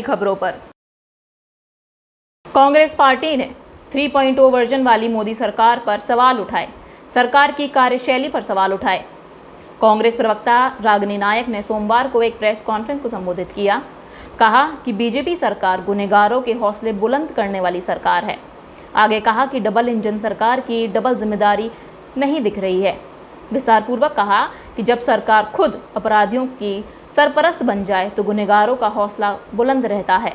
खबरों पर कांग्रेस पार्टी ने 3.0 वर्जन वाली मोदी सरकार पर सवाल उठाए। सरकार की कार्यशैली पर सवाल उठाए। कांग्रेस प्रवक्ता रागिनी नायक ने सोमवार को एक प्रेस कॉन्फ्रेंस को संबोधित किया। कहा कि बीजेपी सरकार गुनहगारों के हौसले बुलंद करने वाली सरकार है। आगे कहा कि डबल इंजन सरकार की डबल जिम्मेदारी नहीं दिख रही है। विस्तारपूर्वक कहा कि जब सरकार खुद अपराधियों की सरपरस्त बन जाए तो गुनहगारों का हौसला बुलंद रहता है।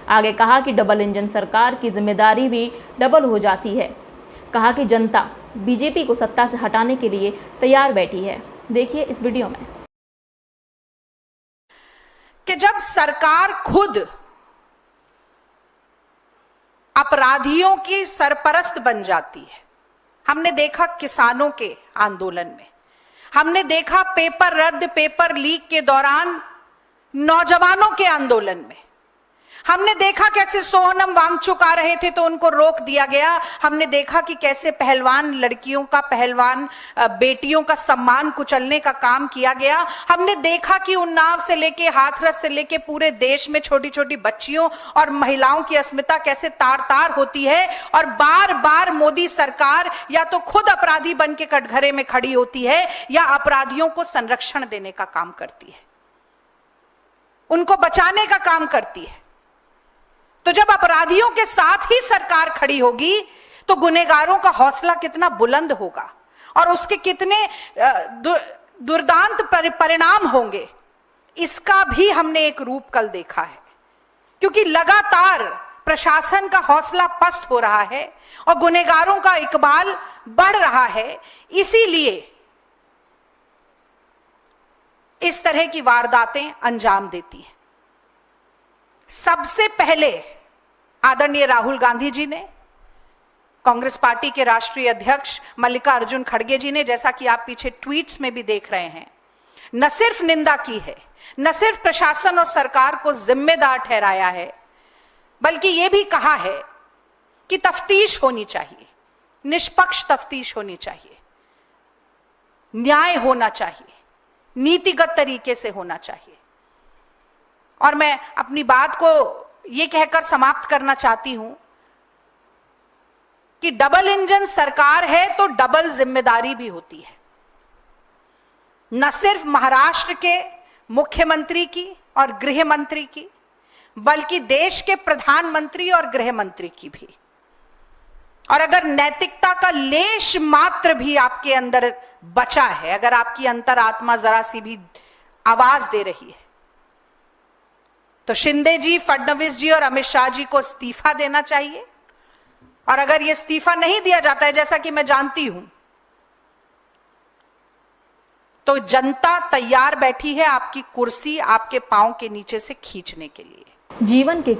आगे कहा कि डबल इंजन सरकार की जिम्मेदारी भी डबल हो जाती है। कहा कि जनता बीजेपी को सत्ता से हटाने के लिए तैयार बैठी है। देखिए इस वीडियो में कि जब सरकार खुद अपराधियों की सरपरस्त बन जाती है। हमने देखा किसानों के आंदोलन में, हमने देखा पेपर रद्द पेपर लीक के दौरान नौजवानों के आंदोलन में, हमने देखा कैसे सोनम वांगचुक आ रहे थे तो उनको रोक दिया गया। हमने देखा कि कैसे पहलवान लड़कियों का, पहलवान बेटियों का सम्मान कुचलने का काम किया गया। हमने देखा कि उन्नाव से लेके हाथरस से लेके पूरे देश में छोटी छोटी बच्चियों और महिलाओं की अस्मिता कैसे तार तार होती है और बार बार मोदी सरकार या तो खुद अपराधी बन के कटघरे में खड़ी होती है या अपराधियों को संरक्षण देने का काम करती है, उनको बचाने का काम करती है। तो जब अपराधियों के साथ ही सरकार खड़ी होगी तो गुनहगारों का हौसला कितना बुलंद होगा और उसके कितने दुर्दांत परिणाम होंगे, इसका भी हमने एक रूप कल देखा है। क्योंकि लगातार प्रशासन का हौसला पस्त हो रहा है और गुनहगारों का इकबाल बढ़ रहा है, इसीलिए इस तरह की वारदातें अंजाम देती हैं। सबसे पहले आदरणीय राहुल गांधी जी ने, कांग्रेस पार्टी के राष्ट्रीय अध्यक्ष मल्लिकार्जुन खड़गे जी ने, जैसा कि आप पीछे ट्वीट्स में भी देख रहे हैं, न सिर्फ निंदा की है, न सिर्फ प्रशासन और सरकार को जिम्मेदार ठहराया है, बल्कि यह भी कहा है कि तफ्तीश होनी चाहिए, निष्पक्ष तफ्तीश होनी चाहिए, न्याय होना चाहिए, नीतिगत तरीके से होना चाहिए। और मैं अपनी बात को यह कहकर समाप्त करना चाहती हूं कि डबल इंजन सरकार है तो डबल जिम्मेदारी भी होती है, न सिर्फ महाराष्ट्र के मुख्यमंत्री की और गृह मंत्री की, बल्कि देश के प्रधानमंत्री और गृह मंत्री की भी। और अगर नैतिकता का लेश मात्र भी आपके अंदर बचा है, अगर आपकी अंतरात्मा जरा सी भी आवाज दे रही है, तो शिंदे जी, फडणवीस जी और अमित शाह जी को इस्तीफा देना चाहिए। और अगर ये इस्तीफा नहीं दिया जाता है, जैसा कि मैं जानती हूं, तो जनता तैयार बैठी है आपकी कुर्सी आपके पांव के नीचे से खींचने के लिए। जीवन के